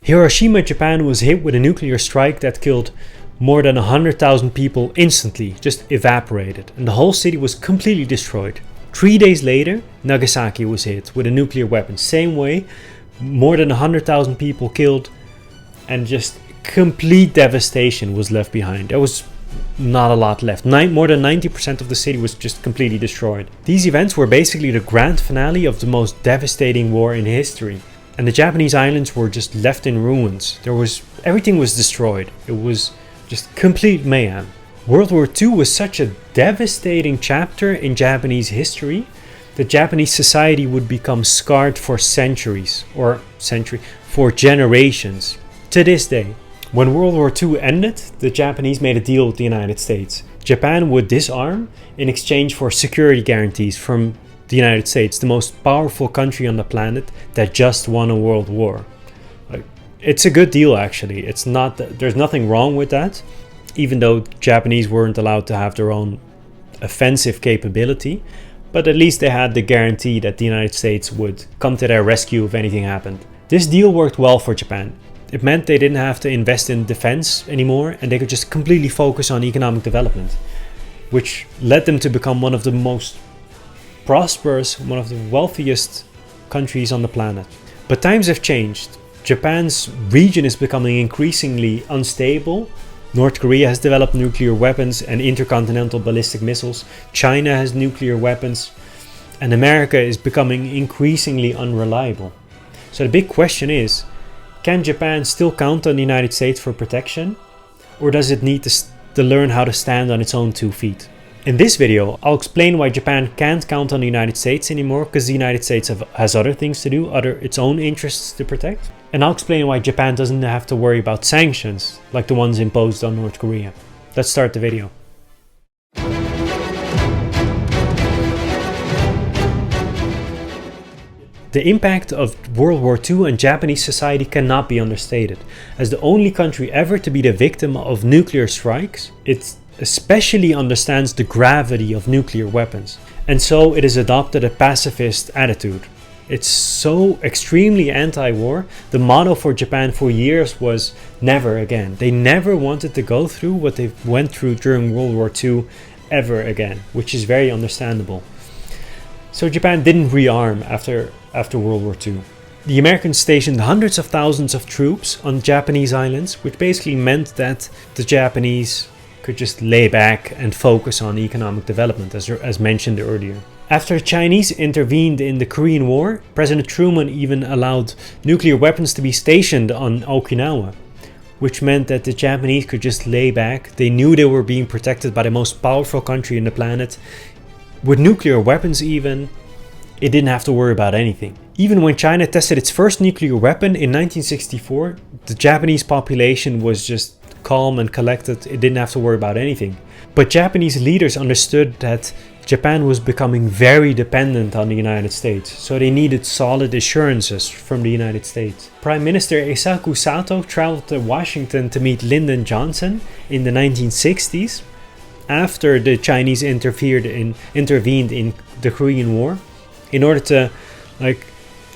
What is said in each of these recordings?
Hiroshima, Japan was hit with a nuclear strike that killed more than 100,000 people instantly, just evaporated, and the whole city was completely destroyed. 3 days later, Nagasaki was hit with a nuclear weapon. Same way, more than 100,000 people killed, and just complete devastation was left behind. There was not a lot left. More than 90% of the city was just completely destroyed. These events were basically the grand finale of the most devastating war in history. And the Japanese islands were just left in ruins. Everything was destroyed. It was just complete mayhem. World War II was such a devastating chapter in Japanese history that Japanese society would become scarred for for generations. To this day, when World War II ended, the Japanese made a deal with the United States. Japan would disarm in exchange for security guarantees from the United States, the most powerful country on the planet that just won a world war. It's a good deal, actually. There's nothing wrong with that, even though Japanese weren't allowed to have their own offensive capability. But at least they had the guarantee that the United States would come to their rescue if anything happened. This deal worked well for Japan. It meant they didn't have to invest in defense anymore, and they could just completely focus on economic development, which led them to become one of the most prosperous, one of the wealthiest countries on the planet. But times have changed. Japan's region is becoming increasingly unstable. North Korea has developed nuclear weapons and intercontinental ballistic missiles. China has nuclear weapons. And America is becoming increasingly unreliable. So the big question is, can Japan still count on the United States for protection? Or does it need to learn how to stand on its own 2 feet? In this video, I'll explain why Japan can't count on the United States anymore, because the United States has other things to do, its own interests to protect. And I'll explain why Japan doesn't have to worry about sanctions like the ones imposed on North Korea. Let's start the video. The impact of World War II on Japanese society cannot be understated. As the only country ever to be the victim of nuclear strikes, it especially understands the gravity of nuclear weapons. And so it has adopted a pacifist attitude. It's so extremely anti-war. The motto for Japan for years was never again. They never wanted to go through what they went through during World War II ever again, which is very understandable. So Japan didn't rearm after World War II. The Americans stationed hundreds of thousands of troops on Japanese islands, which basically meant that the Japanese could just lay back and focus on economic development, as mentioned earlier. After the Chinese intervened in the Korean War, President Truman even allowed nuclear weapons to be stationed on Okinawa, which meant that the Japanese could just lay back. They knew they were being protected by the most powerful country on the planet. With nuclear weapons even, it didn't have to worry about anything. Even when China tested its first nuclear weapon in 1964, the Japanese population was just calm and collected. It didn't have to worry about anything. But Japanese leaders understood that Japan was becoming very dependent on the United States, so they needed solid assurances from the United States. Prime Minister Eisaku Sato traveled to Washington to meet Lyndon Johnson in the 1960s, after the Chinese intervened in the Korean War, in order to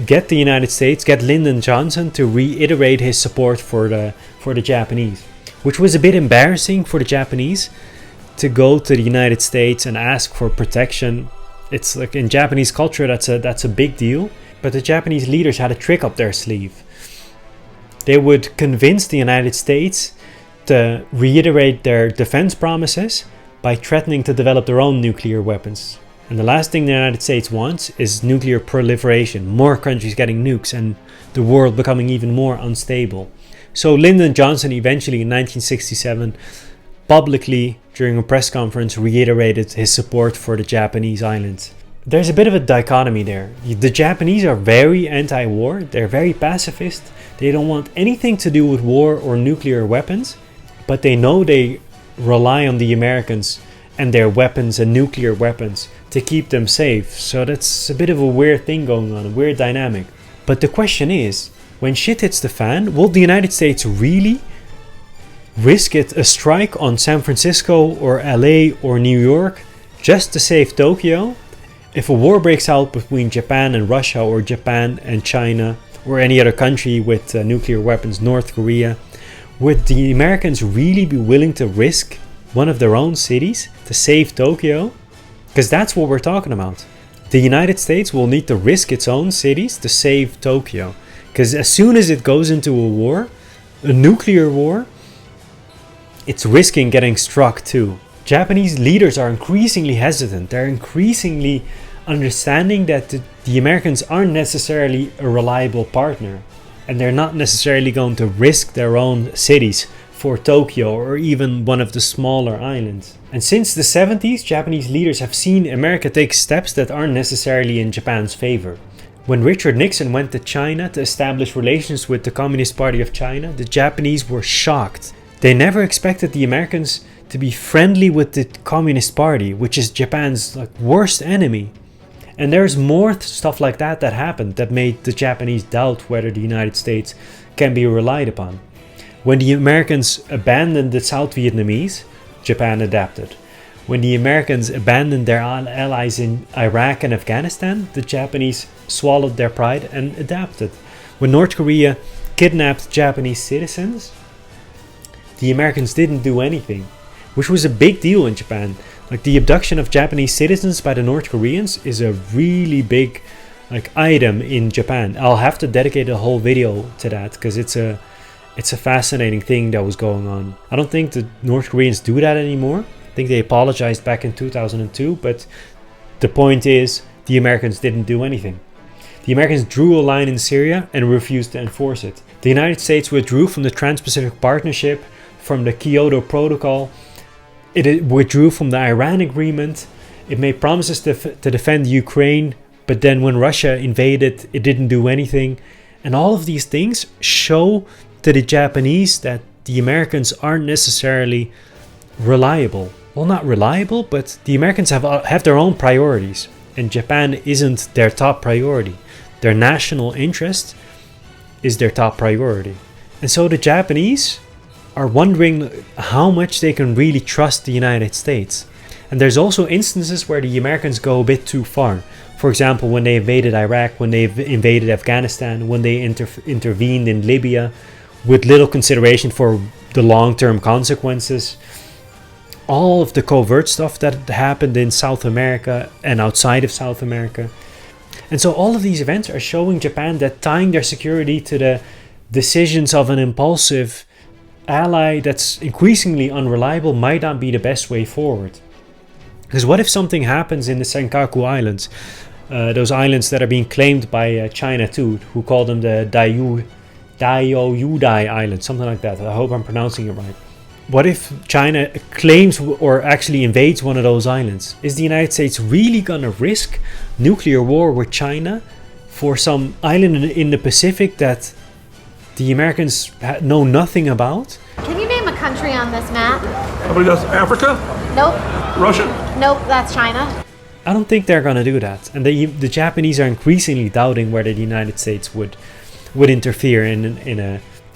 get Lyndon Johnson to reiterate his support for the Japanese, which was a bit embarrassing for the Japanese to go to the United States and ask for protection. It's like in Japanese culture, that's a big deal. But the Japanese leaders had a trick up their sleeve. They would convince the United States to reiterate their defense promises by threatening to develop their own nuclear weapons. And the last thing the United States wants is nuclear proliferation, more countries getting nukes and the world becoming even more unstable. So Lyndon Johnson eventually in 1967 publicly during a press conference reiterated his support for the Japanese islands. There's a bit of a dichotomy there. The Japanese are very anti-war, they're very pacifist, they don't want anything to do with war or nuclear weapons, but they know they rely on the Americans and their weapons and nuclear weapons to keep them safe. So that's a bit of a weird thing going on, a weird dynamic. But the question is, when shit hits the fan, will the United States really risk a strike on San Francisco or LA or New York just to save Tokyo? If a war breaks out between Japan and Russia or Japan and China or any other country with nuclear weapons, North Korea, would the Americans really be willing to risk one of their own cities to save Tokyo? Because that's what we're talking about. The United States will need to risk its own cities to save Tokyo. Because as soon as it goes into a war, a nuclear war, it's risking getting struck too. Japanese leaders are increasingly hesitant. They're increasingly understanding that the Americans aren't necessarily a reliable partner. And they're not necessarily going to risk their own cities for Tokyo or even one of the smaller islands. And since the 70s, Japanese leaders have seen America take steps that aren't necessarily in Japan's favor. When Richard Nixon went to China to establish relations with the Communist Party of China, the Japanese were shocked. They never expected the Americans to be friendly with the Communist Party, which is Japan's worst enemy. And there's more stuff like that happened that made the Japanese doubt whether the United States can be relied upon. When the Americans abandoned the South Vietnamese, Japan adapted. When the Americans abandoned their allies in Iraq and Afghanistan, the Japanese swallowed their pride and adapted. When North Korea kidnapped Japanese citizens, the Americans didn't do anything, which was a big deal in Japan. The abduction of Japanese citizens by the North Koreans is a really big item in Japan. I'll have to dedicate a whole video to that because it's a fascinating thing that was going on. I don't think the North Koreans do that anymore. I think they apologized back in 2002, but the point is the Americans didn't do anything. The Americans drew a line in Syria and refused to enforce it. The United States withdrew from the Trans-Pacific Partnership, from the Kyoto Protocol. It withdrew from the Iran agreement. It made promises to defend Ukraine, but then when Russia invaded, it didn't do anything. And all of these things show to the Japanese that the Americans aren't necessarily reliable. Well, not reliable, but the Americans have their own priorities, and Japan isn't their top priority. Their national interest is their top priority. And so the Japanese are wondering how much they can really trust the United States. And there's also instances where the Americans go a bit too far. For example, when they invaded Iraq, when they invaded Afghanistan, when they intervened in Libya with little consideration for the long-term consequences. All of the covert stuff that happened in South America and outside of South America. And so all of these events are showing Japan that tying their security to the decisions of an impulsive ally that's increasingly unreliable might not be the best way forward. Because what if something happens in the Senkaku Islands, those islands that are being claimed by China too, who call them the Diaoyudai Islands, something like that. I hope I'm pronouncing it right. What if China claims or actually invades one of those islands? Is the United States really gonna risk nuclear war with China for some island in the Pacific that the Americans know nothing about? Can you name a country on this map? I believe that's Africa? Nope. Russia? Nope, that's China. I don't think they're gonna do that. And the Japanese are increasingly doubting whether the United States would interfere in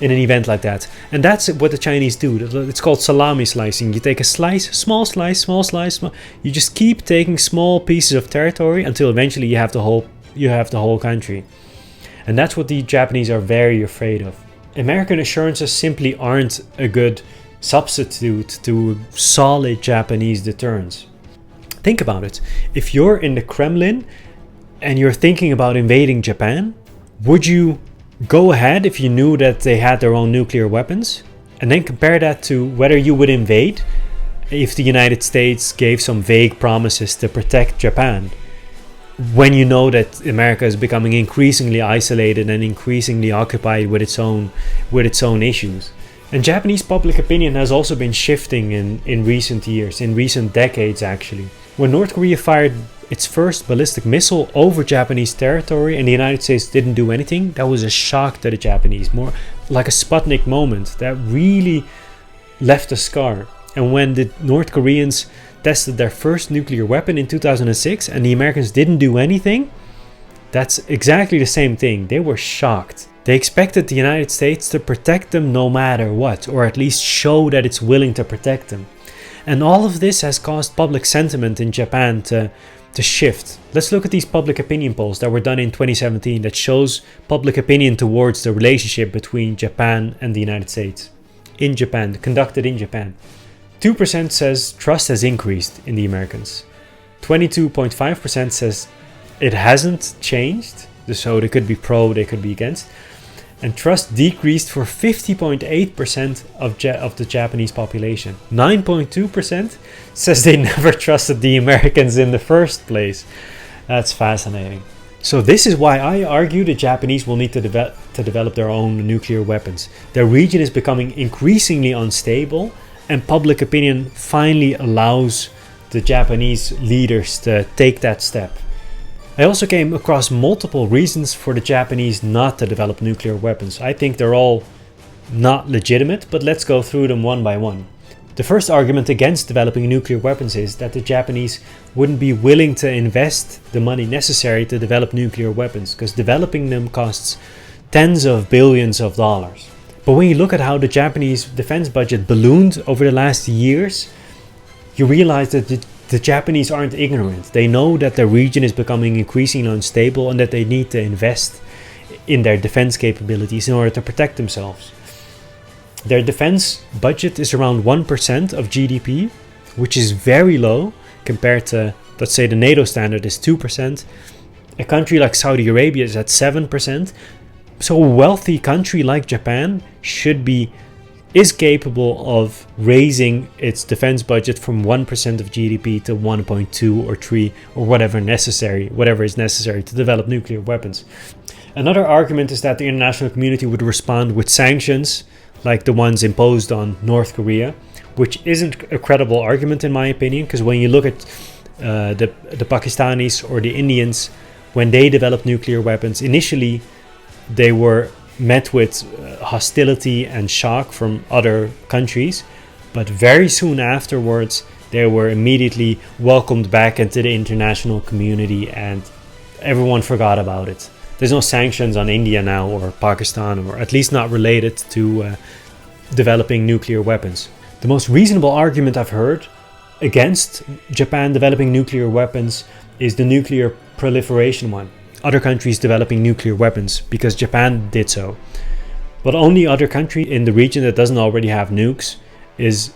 an event like that. And that's what the Chinese do. It's called salami slicing. You take a slice, small slice. You just keep taking small pieces of territory until eventually you have the whole country. And that's what the Japanese are very afraid of. American assurances simply aren't a good substitute to solid Japanese deterrence. Think about it. If you're in the Kremlin and you're thinking about invading Japan, would you go ahead if you knew that they had their own nuclear weapons? And then compare that to whether you would invade if the United States gave some vague promises to protect Japan, when you know that America is becoming increasingly isolated and increasingly occupied with its own issues. And Japanese public opinion has also been shifting in recent years, in recent decades actually. When North Korea fired its first ballistic missile over Japanese territory and the United States didn't do anything, that was a shock to the Japanese, more like a Sputnik moment that really left a scar. And when the North Koreans tested their first nuclear weapon in 2006 and the Americans didn't do anything, that's exactly the same thing. They were shocked. They expected the United States to protect them no matter what, or at least show that it's willing to protect them. And all of this has caused public sentiment in Japan to to shift. Let's look at these public opinion polls that were done in 2017 that shows public opinion towards the relationship between Japan and the United States. In Japan, conducted in Japan. 2% says trust has increased in the Americans. 22.5% says it hasn't changed. So they could be pro, they could be against. And trust decreased for 50.8% of the Japanese population. 9.2% says they never trusted the Americans in the first place. That's fascinating. So this is why I argue the Japanese will need to develop their own nuclear weapons. Their region is becoming increasingly unstable, and public opinion finally allows the Japanese leaders to take that step. I also came across multiple reasons for the Japanese not to develop nuclear weapons. I think they're all not legitimate, but let's go through them one by one. The first argument against developing nuclear weapons is that the Japanese wouldn't be willing to invest the money necessary to develop nuclear weapons, because developing them costs tens of billions of dollars. But when you look at how the Japanese defense budget ballooned over the last years, you realize that the Japanese aren't ignorant. They know that the region is becoming increasingly unstable and that they need to invest in their defense capabilities in order to protect themselves. Their defense budget is around 1% of GDP, which is very low compared to, let's say, the NATO standard is 2%. A country like Saudi Arabia is at 7%. So a wealthy country like Japan is capable of raising its defense budget from 1% of GDP to 1.2 or 3 or whatever is necessary to develop nuclear weapons. Another argument is that the international community would respond with sanctions like the ones imposed on North Korea, which isn't a credible argument in my opinion, because when you look at the Pakistanis or the Indians, when they developed nuclear weapons, initially they were met with hostility and shock from other countries, but very soon afterwards they were immediately welcomed back into the international community and everyone forgot about it. There's no sanctions on India now or Pakistan, or at least not related to developing nuclear weapons. The most reasonable argument I've heard against Japan developing nuclear weapons is the nuclear proliferation one. Other countries developing nuclear weapons, because Japan did so. But only other country in the region that doesn't already have nukes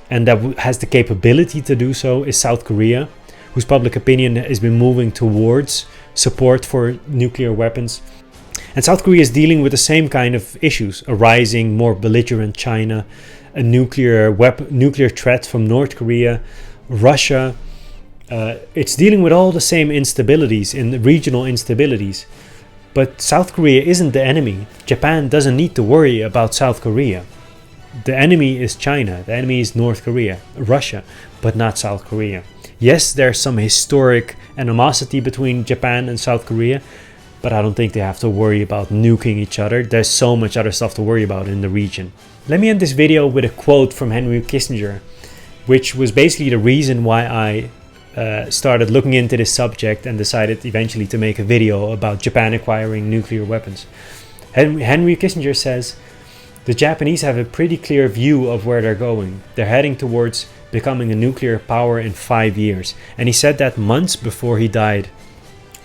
and that has the capability to do so is South Korea, whose public opinion has been moving towards support for nuclear weapons. And South Korea is dealing with the same kind of issues, a rising, more belligerent China, a nuclear threat from North Korea, Russia. It's dealing with all the same instabilities, regional instabilities. But South Korea isn't the enemy. Japan doesn't need to worry about South Korea. The enemy is China, the enemy is North Korea, Russia, but not South Korea. Yes, there's some historic animosity between Japan and South Korea, but I don't think they have to worry about nuking each other. There's so much other stuff to worry about in the region. Let me end this video with a quote from Henry Kissinger, which was basically the reason why I started looking into this subject and decided eventually to make a video about Japan acquiring nuclear weapons. Henry Kissinger says, "The Japanese have a pretty clear view of where they're going. They're heading towards becoming a nuclear power in 5 years." And he said that months before he died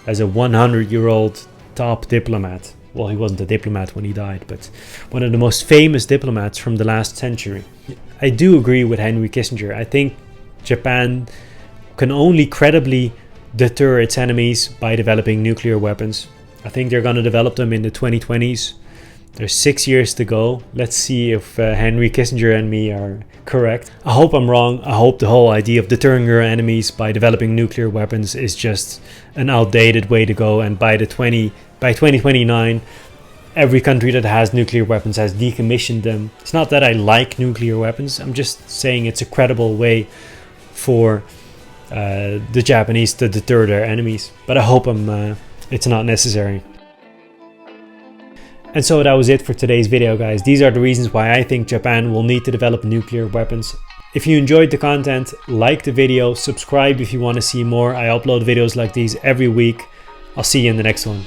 as a 100-year-old top diplomat. Well, he wasn't a diplomat when he died, but one of the most famous diplomats from the last century. I do agree with Henry Kissinger. I think Japan can only credibly deter its enemies by developing nuclear weapons. I think they're going to develop them in the 2020s. There's 6 years to go. Let's see if Henry Kissinger and me are correct. I hope I'm wrong. I hope the whole idea of deterring your enemies by developing nuclear weapons is just an outdated way to go, and by 2029 every country that has nuclear weapons has decommissioned them. It's not that I like nuclear weapons, I'm just saying it's a credible way for the Japanese to deter their enemies, but I hope it's not necessary. And so that was it for today's video, guys. These are the reasons why I think Japan will need to develop nuclear weapons. If you enjoyed the content, like the video, subscribe if you want to see more. I upload videos like these every week. I'll see you in the next one.